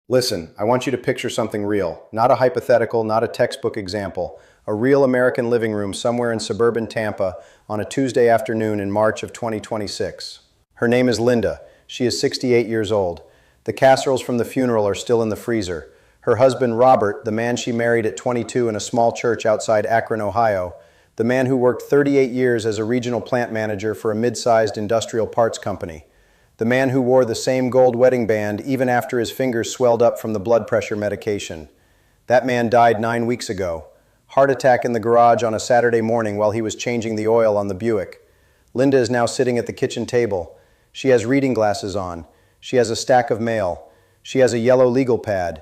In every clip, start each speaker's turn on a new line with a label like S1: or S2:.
S1: Listen, I want you to picture something real, not a hypothetical, not a textbook example, a real American living room somewhere in suburban Tampa on a Tuesday afternoon in March of 2026. Her name is Linda. She is 68 years old. The casseroles from the funeral are still in the freezer. Her husband, Robert, the man she married at 22 in a small church outside Akron, Ohio, the man who worked 38 years as a regional plant manager for a mid-sized industrial parts company, the man who wore the same gold wedding band even after his fingers swelled up from the blood pressure medication. That man died 9 weeks ago. Heart attack in the garage on a Saturday morning while he was changing the oil on the Buick. Linda is now sitting at the kitchen table. She has reading glasses on. She has a stack of mail. She has a yellow legal pad.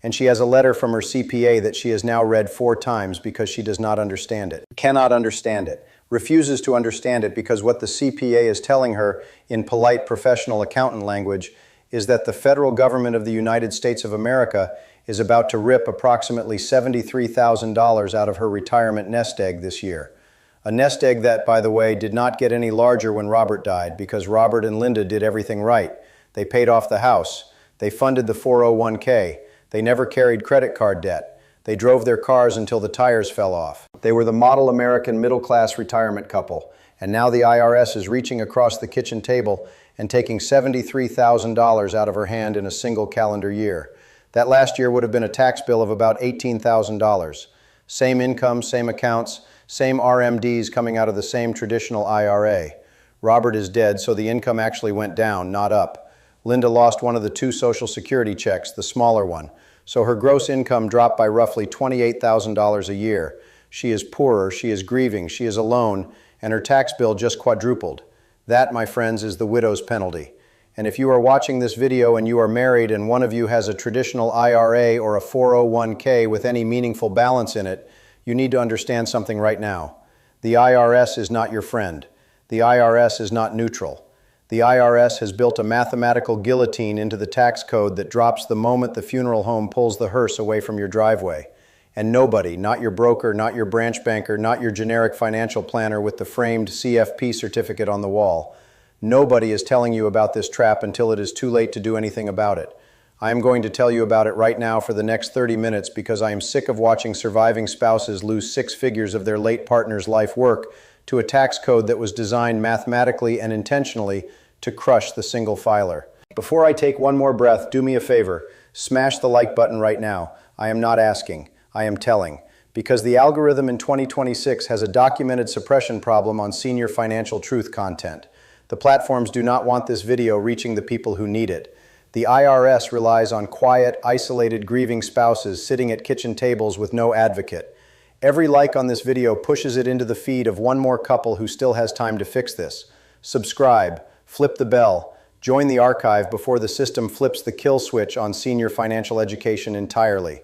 S1: And she has a letter from her CPA that she has now read 4 times because she does not understand it. Cannot understand it. Refuses to understand it because what the CPA is telling her in polite professional accountant language is that the federal government of the United States of America is about to rip approximately $73,000 out of her retirement nest egg this year. A nest egg that, by the way, did not get any larger when Robert died because Robert and Linda did everything right. They paid off the house. They funded the 401k. They never carried credit card debt. They drove their cars until the tires fell off. They were the model American middle-class retirement couple, and now the IRS is reaching across the kitchen table and taking $73,000 out of her hand in a single calendar year. That last year would have been a tax bill of about $18,000. Same income, same accounts, same RMDs coming out of the same traditional IRA. Robert is dead, so the income actually went down, not up. Linda lost one of the 2 Social Security checks, the smaller one. So her gross income dropped by roughly $28,000 a year. She is poorer, she is grieving, she is alone, and her tax bill just quadrupled. That, my friends, is the widow's penalty. And if you are watching this video and you are married and one of you has a traditional IRA or a 401k with any meaningful balance in it, you need to understand something right now. The IRS is not your friend. The IRS is not neutral. The IRS has built a mathematical guillotine into the tax code that drops the moment the funeral home pulls the hearse away from your driveway. And nobody, not your broker, not your branch banker, not your generic financial planner with the framed CFP certificate on the wall, nobody is telling you about this trap until it is too late to do anything about it. I am going to tell you about it right now for the next 30 minutes because I am sick of watching surviving spouses lose 6 figures of their late partner's life work to a tax code that was designed mathematically and intentionally to crush the single filer. Before I take one more breath, do me a favor. Smash the like button right now. I am not asking. I am telling. Because the algorithm in 2026 has a documented suppression problem on senior financial truth content. The platforms do not want this video reaching the people who need it. The IRS relies on quiet, isolated, grieving spouses sitting at kitchen tables with no advocate. Every like on this video pushes it into the feed of one more couple who still has time to fix this. Subscribe. Flip the bell. Join the archive before the system flips the kill switch on senior financial education entirely.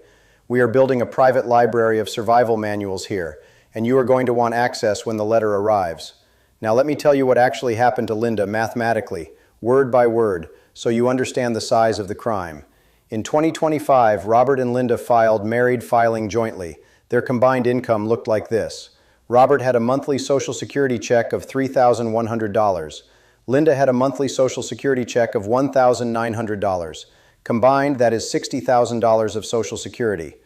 S1: We are building a private library of survival manuals here, and you are going to want access when the letter arrives. Now let me tell you what actually happened to Linda mathematically, word by word, so you understand the size of the crime. In 2025, Robert and Linda filed married filing jointly. Their combined income looked like this. Robert had a monthly Social Security check of $3,100. Linda had a monthly Social Security check of $1,900. Combined, that is $60,000 of Social Security.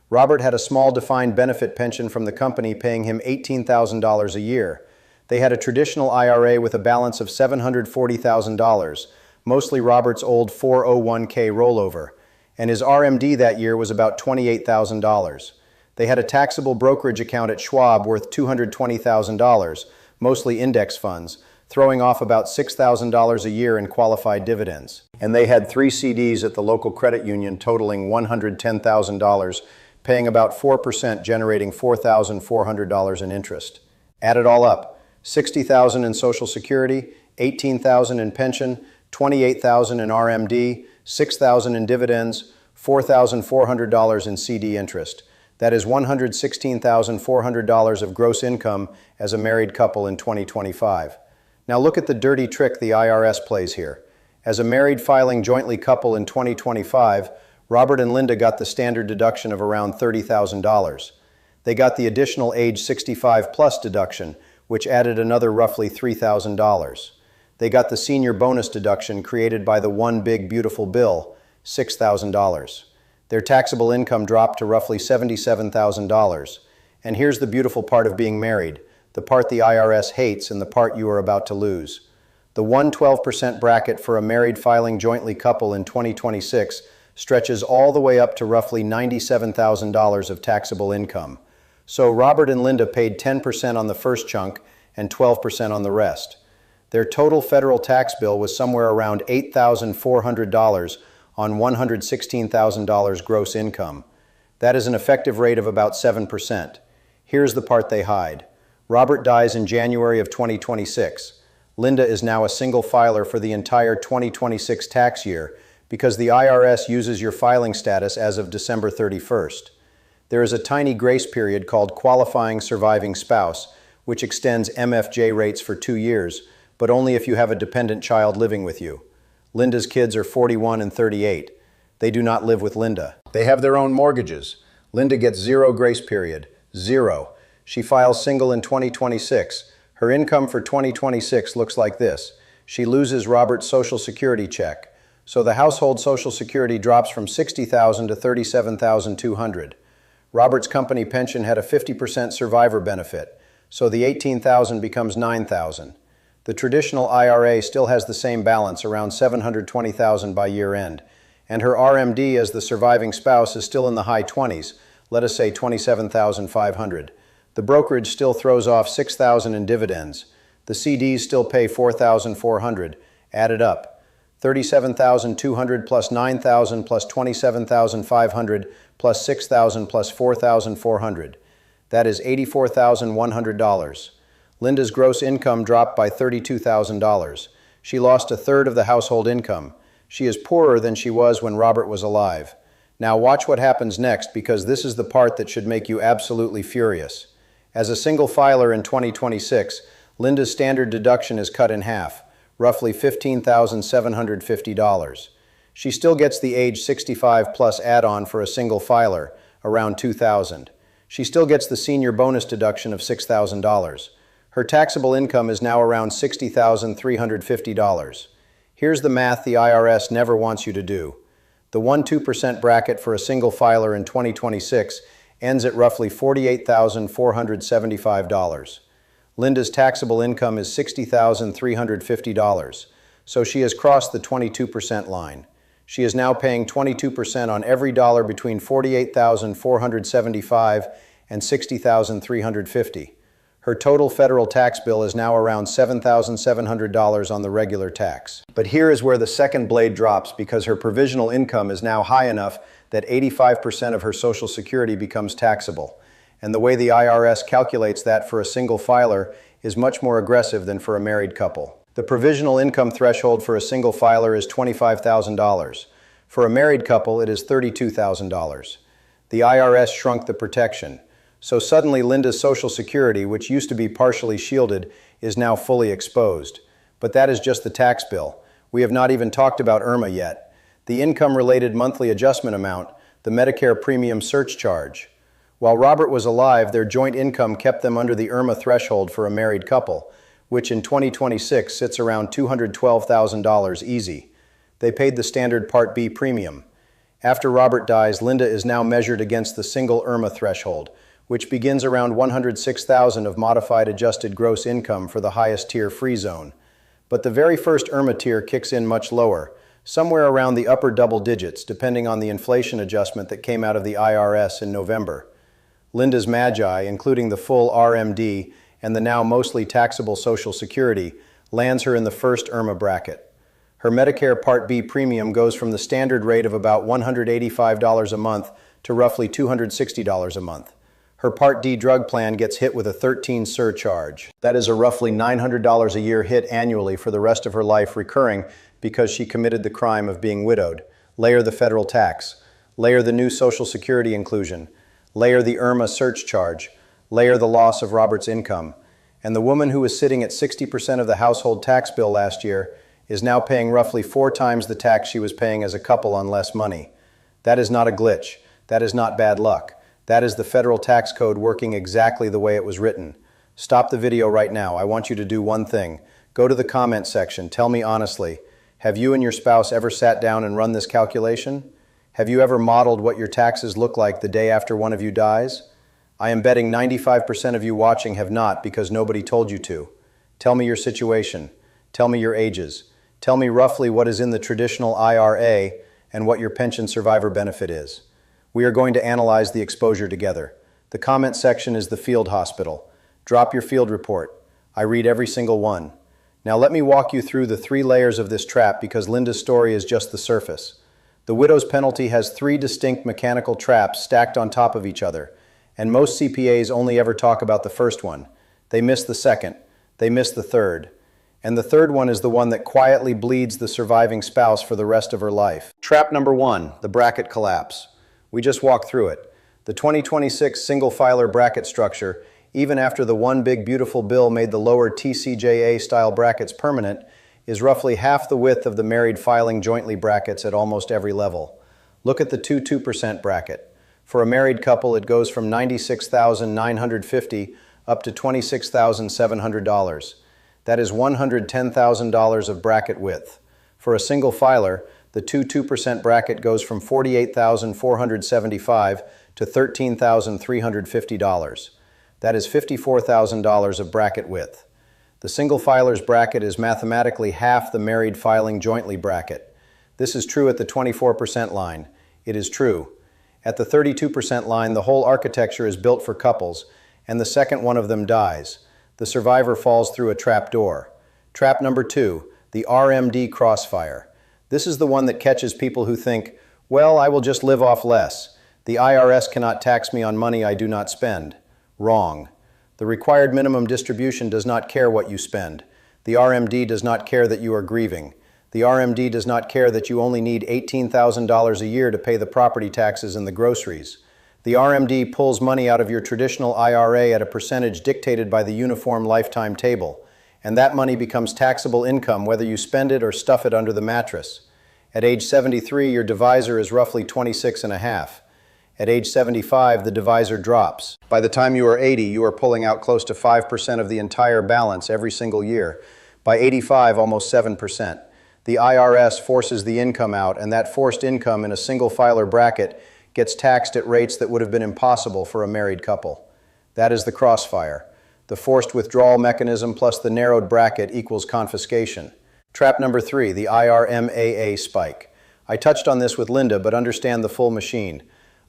S1: Robert had a small defined benefit pension from the company paying him $18,000 a year. They had a traditional IRA with a balance of $740,000, mostly Robert's old 401k rollover, and his RMD that year was about $28,000. They had a taxable brokerage account at Schwab worth $220,000, mostly index funds, throwing off about $6,000 a year in qualified dividends. And they had 3 CDs at the local credit union totaling $110,000, paying about 4%, generating $4,400 in interest. Add it all up, $60,000 in Social Security, $18,000 in pension, $28,000 in RMD, $6,000 in dividends, $4,400 in CD interest. That is $116,400 of gross income as a married couple in 2025. Now look at the dirty trick the IRS plays here. As a married filing jointly couple in 2025, Robert and Linda got the standard deduction of around $30,000. They got the additional age 65 plus deduction, which added another roughly $3,000. They got the senior bonus deduction created by the One Big Beautiful Bill, $6,000. Their taxable income dropped to roughly $77,000. And here's the beautiful part of being married, the part the IRS hates and the part you are about to lose. The 112% bracket for a married filing jointly couple in 2026 stretches all the way up to roughly $97,000 of taxable income. So Robert and Linda paid 10% on the first chunk and 12% on the rest. Their total federal tax bill was somewhere around $8,400 on $116,000 gross income. That is an effective rate of about 7%. Here's the part they hide. Robert dies in January of 2026. Linda is now a single filer for the entire 2026 tax year because the IRS uses your filing status as of December 31st. There is a tiny grace period called qualifying surviving spouse, which extends MFJ rates for 2 years, but only if you have a dependent child living with you. Linda's kids are 41 and 38. They do not live with Linda. They have their own mortgages. Linda gets 0 grace period. 0. She files single in 2026. Her income for 2026 looks like this. She loses Robert's Social Security check. So the household Social Security drops from $60,000 to $37,200. Robert's company pension had a 50% survivor benefit, so the $18,000 becomes $9,000. The traditional IRA still has the same balance, around $720,000 by year end, and her RMD as the surviving spouse is still in the high 20s, let us say $27,500. The brokerage still throws off $6,000 in dividends. The CDs still pay $4,400. Add it up. $37,200 plus $9,000 plus $27,500 plus $6,000 plus $4,400. That is $84,100. Linda's gross income dropped by $32,000. She lost a third of the household income. She is poorer than she was when Robert was alive. Now watch what happens next, because this is the part that should make you absolutely furious. As a single filer in 2026, Linda's standard deduction is cut in half, roughly $15,750. She still gets the age 65 plus add-on for a single filer, around $2,000. She still gets the senior bonus deduction of $6,000. Her taxable income is now around $60,350. Here's the math the IRS never wants you to do. The 1-2% bracket for a single filer in 2026 ends at roughly $48,475. Linda's taxable income is $60,350, so she has crossed the 22% line. She is now paying 22% on every dollar between $48,475 and $60,350. Her total federal tax bill is now around $7,700 on the regular tax. But here is where the second blade drops, because her provisional income is now high enough that 85% of her Social Security becomes taxable. And the way the IRS calculates that for a single filer is much more aggressive than for a married couple. The provisional income threshold for a single filer is $25,000. For a married couple, it is $32,000. The IRS shrunk the protection. So suddenly Linda's Social Security, which used to be partially shielded, is now fully exposed. But that is just the tax bill. We have not even talked about IRMA yet. The income-related monthly adjustment amount, the Medicare premium surcharge. While Robert was alive, their joint income kept them under the IRMA threshold for a married couple, which in 2026 sits around $212,000 easy. They paid the standard Part B premium. After Robert dies, Linda is now measured against the single IRMA threshold, which begins around $106,000 of modified adjusted gross income for the highest tier free zone. But the very first IRMA tier kicks in much lower, somewhere around the upper double digits, depending on the inflation adjustment that came out of the IRS in November. Linda's Magi, including the full RMD and the now mostly taxable Social Security, lands her in the first IRMA bracket. Her Medicare Part B premium goes from the standard rate of about $185 a month to roughly $260 a month. Her Part D drug plan gets hit with a 13 surcharge. That is a roughly $900 a year hit annually for the rest of her life, recurring because she committed the crime of being widowed. Layer the federal tax. Layer the new Social Security inclusion. Layer the IRMA surcharge. Layer the loss of Robert's income. And the woman who was sitting at 60% of the household tax bill last year is now paying roughly 4 times the tax she was paying as a couple on less money. That is not a glitch. That is not bad luck. That is the federal tax code working exactly the way it was written. Stop the video right now. I want you to do one thing. Go to the comment section. Tell me honestly, Have you and your spouse ever sat down and run this calculation? Have you ever modeled what your taxes look like the day after one of you dies? I am betting 95% of you watching have not because nobody told you to. Tell me your situation. Tell me your ages. Tell me roughly what is in the traditional IRA and what your pension survivor benefit is. We are going to analyze the exposure together. The comment section is the field hospital. Drop your field report. I read every single one. Now let me walk you through the 3 layers of this trap because Linda's story is just the surface. The widow's penalty has 3 distinct mechanical traps stacked on top of each other, and most CPAs only ever talk about the first one. They miss the second. They miss the third. And the third one is the one that quietly bleeds the surviving spouse for the rest of her life. Trap number 1, the bracket collapse. We just walked through it. The 2026 single-filer bracket structure, even after the one big beautiful bill made the lower TCJA-style brackets permanent, is roughly half the width of the married filing jointly brackets at almost every level. Look at the 2% bracket. For a married couple, it goes from $96,950 up to $26,700. That is $110,000 of bracket width. For a single filer, the 2% bracket goes from $48,475 to $13,350. That is $54,000 of bracket width. The single filer's bracket is mathematically half the married filing jointly bracket. This is true at the 24% line. It is true. At the 32% line, the whole architecture is built for couples, and the second one of them dies. The survivor falls through a trap door. Trap number 2, the RMD crossfire. This is the one that catches people who think, well, I will just live off less. The IRS cannot tax me on money I do not spend. Wrong. The required minimum distribution does not care what you spend. The RMD does not care that you are grieving. The RMD does not care that you only need $18,000 a year to pay the property taxes and the groceries. The RMD pulls money out of your traditional IRA at a percentage dictated by the Uniform Lifetime Table, and that money becomes taxable income whether you spend it or stuff it under the mattress. At age 73, your divisor is roughly 26.5. At age 75, the divisor drops. By the time you are 80, you are pulling out close to 5% of the entire balance every single year. By 85, almost 7%. The IRS forces the income out, and that forced income in a single filer bracket gets taxed at rates that would have been impossible for a married couple. That is the crossfire. The forced withdrawal mechanism plus the narrowed bracket equals confiscation. Trap number 3, the IRMAA spike. I touched on this with Linda, but understand the full machine.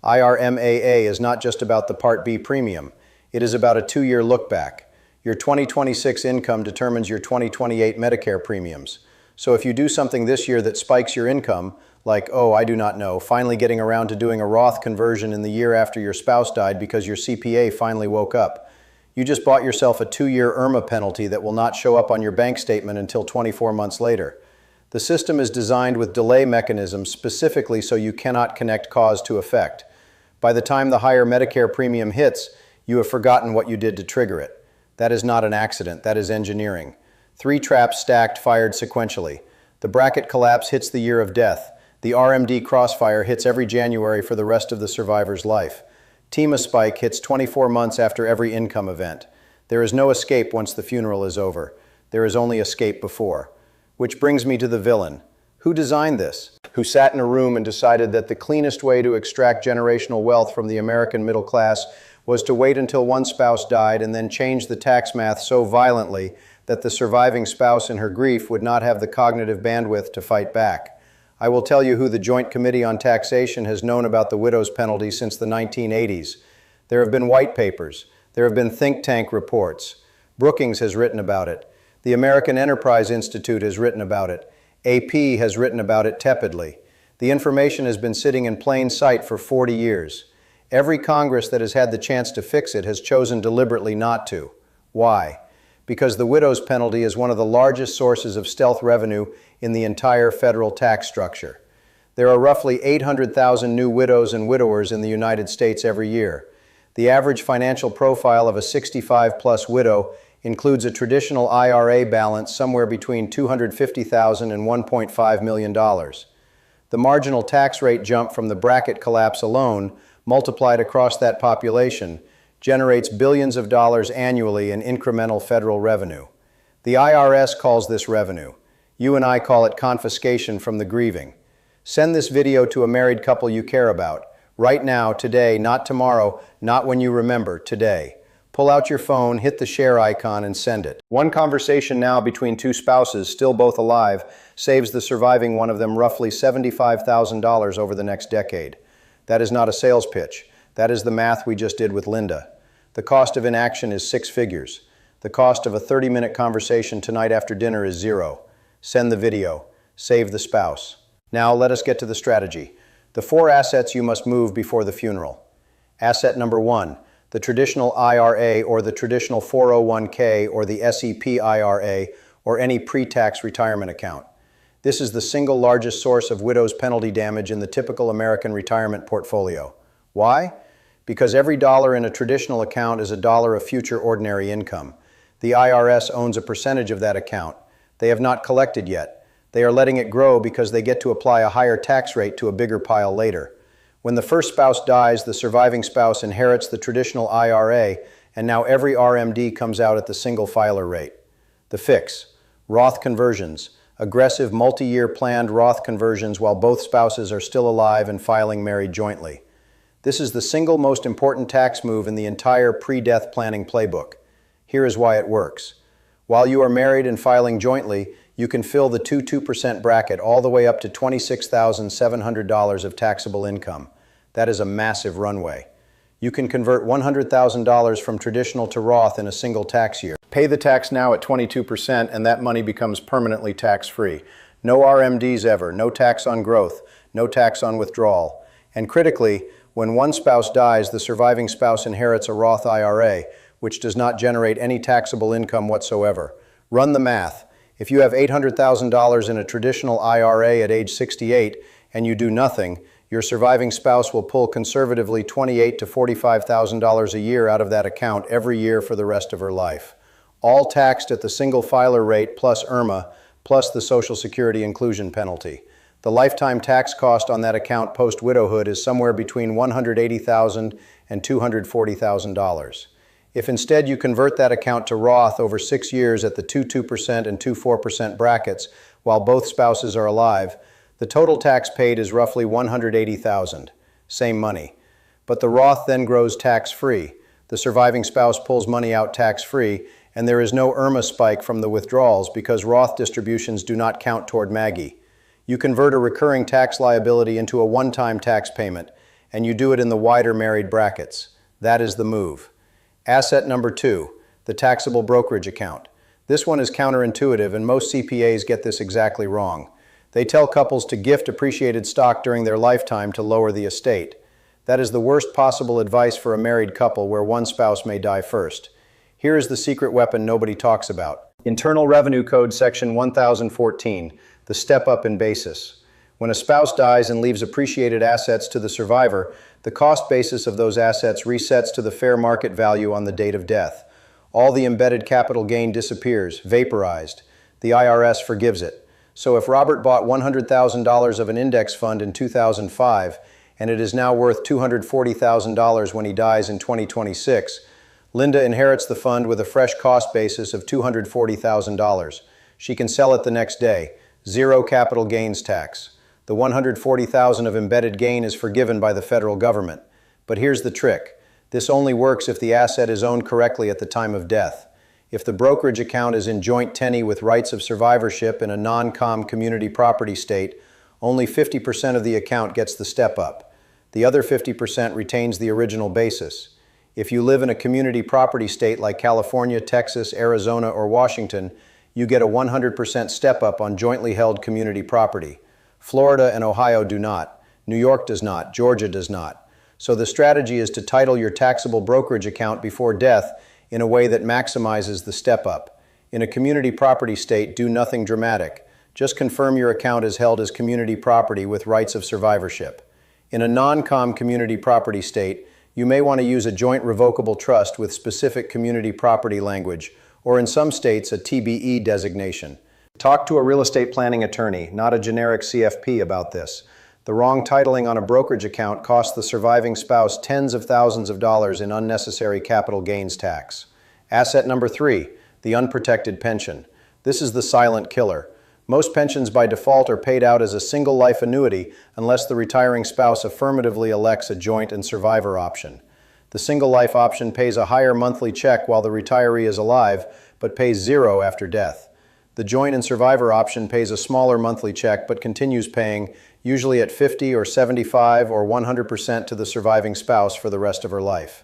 S1: IRMAA is not just about the Part B premium. It is about a 2-year look back. Your 2026 income determines your 2028 Medicare premiums. So if you do something this year that spikes your income, like, oh, I do not know, finally getting around to doing a Roth conversion in the year after your spouse died because your CPA finally woke up, you just bought yourself a 2-year IRMA penalty that will not show up on your bank statement until 24 months later. The system is designed with delay mechanisms specifically so you cannot connect cause to effect. By the time the higher Medicare premium hits, you have forgotten what you did to trigger it. That is not an accident, that is engineering. 3 traps stacked, fired sequentially. The bracket collapse hits the year of death. The RMD crossfire hits every January for the rest of the survivor's life. TEMA spike hits 24 months after every income event. There is no escape once the funeral is over. There is only escape before. Which brings me to the villain. Who designed this? Who sat in a room and decided that the cleanest way to extract generational wealth from the American middle class was to wait until one spouse died and then change the tax math so violently that the surviving spouse in her grief would not have the cognitive bandwidth to fight back. I will tell you who the Joint Committee on Taxation has known about the widow's penalty since the 1980s. There have been white papers. There have been think tank reports. Brookings has written about it. The American Enterprise Institute has written about it. AP has written about it tepidly. The information has been sitting in plain sight for 40 years. Every Congress that has had the chance to fix it has chosen deliberately not to. Why? Because the widow's penalty is one of the largest sources of stealth revenue in the entire federal tax structure. There are roughly 800,000 new widows and widowers in the United States every year. The average financial profile of a 65-plus widow includes a traditional IRA balance somewhere between $250,000 and $1.5 million. The marginal tax rate jump from the bracket collapse alone, multiplied across that population, generates billions of dollars annually in incremental federal revenue. The IRS calls this revenue. You and I call it confiscation from the grieving. Send this video to a married couple you care about. Right now, today, not tomorrow, not when you remember, today. Pull out your phone, hit the share icon, and send it. One conversation now between two spouses, still both alive, saves the surviving one of them roughly $75,000 over the next decade. That is not a sales pitch. That is the math we just did with Linda. The cost of inaction is 6 figures. The cost of a 30-minute conversation tonight after dinner is 0. Send the video. Save the spouse. Now let us get to the strategy. The 4 assets you must move before the funeral. Asset number 1, the traditional IRA or the traditional 401k or the SEP IRA or any pre-tax retirement account. This is the single largest source of widow's penalty damage in the typical American retirement portfolio. Why? Because every dollar in a traditional account is a dollar of future ordinary income. The IRS owns a percentage of that account. They have not collected yet. They are letting it grow because they get to apply a higher tax rate to a bigger pile later. When the first spouse dies, the surviving spouse inherits the traditional IRA, and now every RMD comes out at the single filer rate. The fix: Roth conversions. Aggressive multi-year planned Roth conversions while both spouses are still alive and filing married jointly. This is the single most important tax move in the entire pre-death planning playbook. Here is why it works. While you are married and filing jointly, you can fill the 2% bracket all the way up to $26,700 of taxable income. That is a massive runway. You can convert $100,000 from traditional to Roth in a single tax year. Pay the tax now at 22% and that money becomes permanently tax-free. No RMDs ever, no tax on growth, no tax on withdrawal. And critically, when one spouse dies, the surviving spouse inherits a Roth IRA, which does not generate any taxable income whatsoever. Run the math. If you have $800,000 in a traditional IRA at age 68 and you do nothing, your surviving spouse will pull conservatively $28,000 to $45,000 a year out of that account every year for the rest of her life. All taxed at the single filer rate plus IRMA, plus the Social Security inclusion penalty. The lifetime tax cost on that account post-widowhood is somewhere between $180,000 and $240,000. If instead you convert that account to Roth over 6 years at the 2% and 4% brackets while both spouses are alive, the total tax paid is roughly $180,000. Same money. But the Roth then grows tax-free. The surviving spouse pulls money out tax-free, and there is no IRMA spike from the withdrawals because Roth distributions do not count toward Maggie. You convert a recurring tax liability into a one-time tax payment, and you do it in the wider married brackets. That is the move. Asset number 2, the taxable brokerage account. This one is counterintuitive, and most CPAs get this exactly wrong. They tell couples to gift appreciated stock during their lifetime to lower the estate. That is the worst possible advice for a married couple where one spouse may die first. Here is the secret weapon nobody talks about. Internal Revenue Code Section 1014, the step-up in basis. When a spouse dies and leaves appreciated assets to the survivor, the cost basis of those assets resets to the fair market value on the date of death. All the embedded capital gain disappears, vaporized. The IRS forgives it. So if Robert bought $100,000 of an index fund in 2005, and it is now worth $240,000 when he dies in 2026, Linda inherits the fund with a fresh cost basis of $240,000. She can sell it the next day. 0 capital gains tax. The $140,000 of embedded gain is forgiven by the federal government. But here's the trick. This only works if the asset is owned correctly at the time of death. If the brokerage account is in joint tenny with rights of survivorship in a non-com community property state, only 50% of the account gets the step up. The other 50% retains the original basis. If you live in a community property state like California, Texas, Arizona, or Washington, you get a 100% step up on jointly held community property. Florida and Ohio do not. New York does not. Georgia does not. So the strategy is to title your taxable brokerage account before death in a way that maximizes the step up. In a community property state, do nothing dramatic. Just confirm your account is held as community property with rights of survivorship. In a non-com community property state, you may want to use a joint revocable trust with specific community property language, or in some states, a TBE designation. Talk to a real estate planning attorney, not a generic CFP, about this. The wrong titling on a brokerage account costs the surviving spouse tens of thousands of dollars in unnecessary capital gains tax. Asset number 3, the unprotected pension. This is the silent killer. Most pensions by default are paid out as a single life annuity unless the retiring spouse affirmatively elects a joint and survivor option. The single life option pays a higher monthly check while the retiree is alive, but pays zero after death. The joint and survivor option pays a smaller monthly check but continues paying, usually at 50 or 75 or 100% to the surviving spouse for the rest of her life.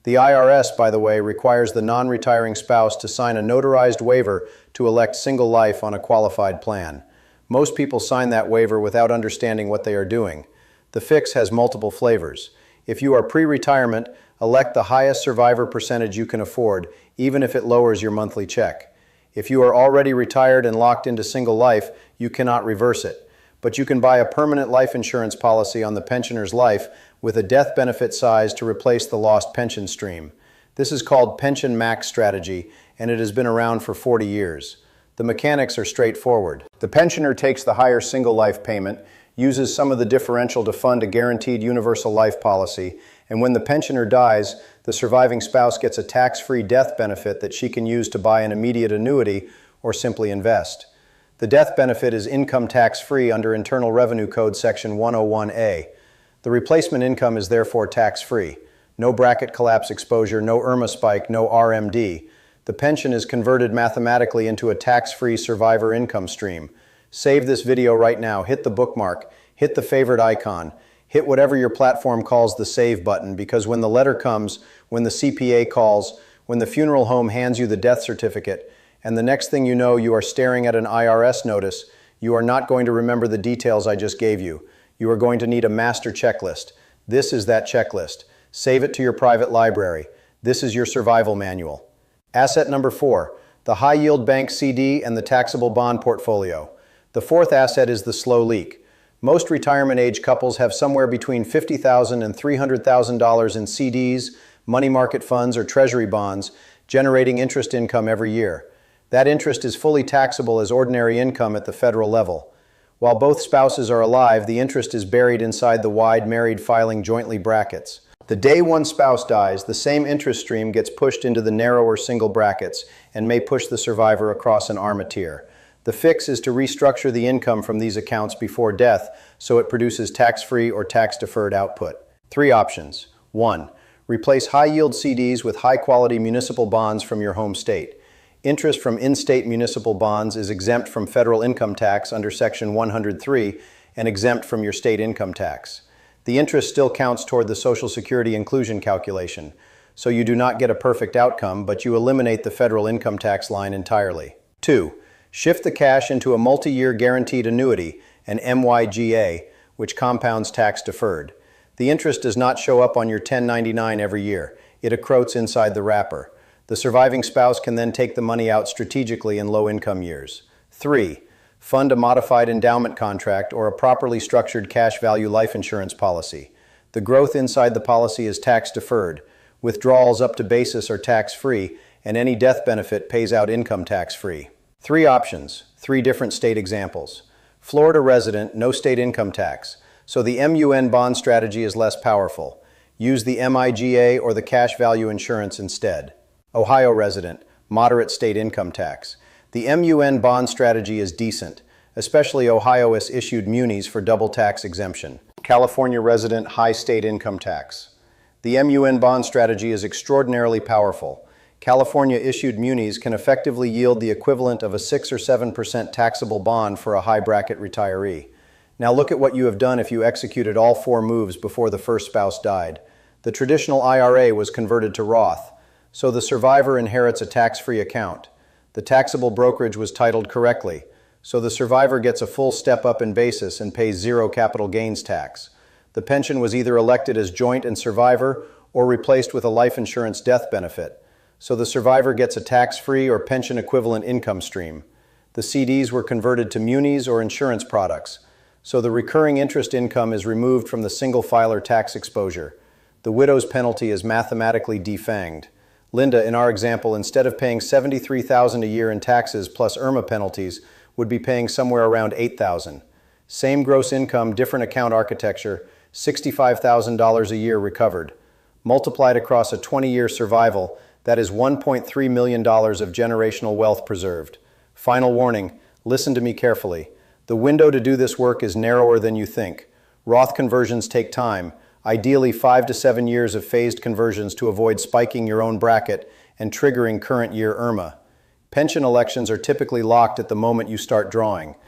S1: The IRS, by the way, requires the non-retiring spouse to sign a notarized waiver to elect single life on a qualified plan. Most people sign that waiver without understanding what they are doing. The fix has multiple flavors. If you are pre-retirement, elect the highest survivor percentage you can afford, even if it lowers your monthly check. If you are already retired and locked into single life, you cannot reverse it. But you can buy a permanent life insurance policy on the pensioner's life with a death benefit size to replace the lost pension stream. This is called Pension Max strategy, and it has been around for 40 years. The mechanics are straightforward. The pensioner takes the higher single life payment, uses some of the differential to fund a guaranteed universal life policy, and when the pensioner dies, the surviving spouse gets a tax-free death benefit that she can use to buy an immediate annuity or simply invest. The death benefit is income tax-free under Internal Revenue Code Section 101A. The replacement income is therefore tax-free. No bracket collapse exposure, no IRMA spike, no RMD. The pension is converted mathematically into a tax-free survivor income stream. Save this video right now, hit the bookmark, hit the favorite icon, hit whatever your platform calls the save button, because when the letter comes, when the CPA calls, when the funeral home hands you the death certificate, and the next thing you know you are staring at an IRS notice, you are not going to remember the details I just gave you. You are going to need a master checklist. This is that checklist. Save it to your private library. This is your survival manual. Asset number 4, the high-yield bank CD and the taxable bond portfolio. The fourth asset is the slow leak. Most retirement-age couples have somewhere between $50,000 and $300,000 in CDs, money market funds, or treasury bonds, generating interest income every year. That interest is fully taxable as ordinary income at the federal level. While both spouses are alive, the interest is buried inside the wide married filing jointly brackets. The day one spouse dies, the same interest stream gets pushed into the narrower single brackets and may push the survivor across an ARMA tier. The fix is to restructure the income from these accounts before death so it produces tax-free or tax-deferred output. 3 options. 1. Replace high-yield CDs with high-quality municipal bonds from your home state. Interest from in-state municipal bonds is exempt from federal income tax under Section 103 and exempt from your state income tax. The interest still counts toward the Social Security inclusion calculation, so you do not get a perfect outcome, but you eliminate the federal income tax line entirely. 2. Shift the cash into a multi-year guaranteed annuity, an MYGA, which compounds tax deferred. The interest does not show up on your 1099 every year. It accrues inside the wrapper. The surviving spouse can then take the money out strategically in low-income years. 3. Fund a modified endowment contract or a properly structured cash value life insurance policy. The growth inside the policy is tax-deferred. Withdrawals up to basis are tax-free, and any death benefit pays out income tax-free. 3 options, 3 different state examples. Florida resident, no state income tax, so the MUN bond strategy is less powerful. Use the MIGA or the cash value insurance instead. Ohio resident, moderate state income tax. The MUN bond strategy is decent, especially Ohio has issued munis for double tax exemption. California resident, high state income tax. The MUN bond strategy is extraordinarily powerful. California issued munis can effectively yield the equivalent of a 6 or 7% taxable bond for a high bracket retiree. Now look at what you have done if you executed all 4 moves before the first spouse died. The traditional IRA was converted to Roth, so the survivor inherits a tax-free account. The taxable brokerage was titled correctly, so the survivor gets a full step up in basis and pays 0 capital gains tax. The pension was either elected as joint and survivor or replaced with a life insurance death benefit, so the survivor gets a tax-free or pension equivalent income stream. The CDs were converted to munis or insurance products, so the recurring interest income is removed from the single filer tax exposure. The widow's penalty is mathematically defanged. Linda, in our example, instead of paying $73,000 a year in taxes plus IRMA penalties, would be paying somewhere around $8,000. Same gross income, different account architecture, $65,000 a year recovered. Multiplied across a 20-year survival, that is $1.3 million of generational wealth preserved. Final warning, Listen to me carefully. The window to do this work is narrower than you think. Roth conversions take time, ideally 5 to 7 years of phased conversions to avoid spiking your own bracket and triggering current year IRMA. Pension elections are typically locked at the moment you start drawing.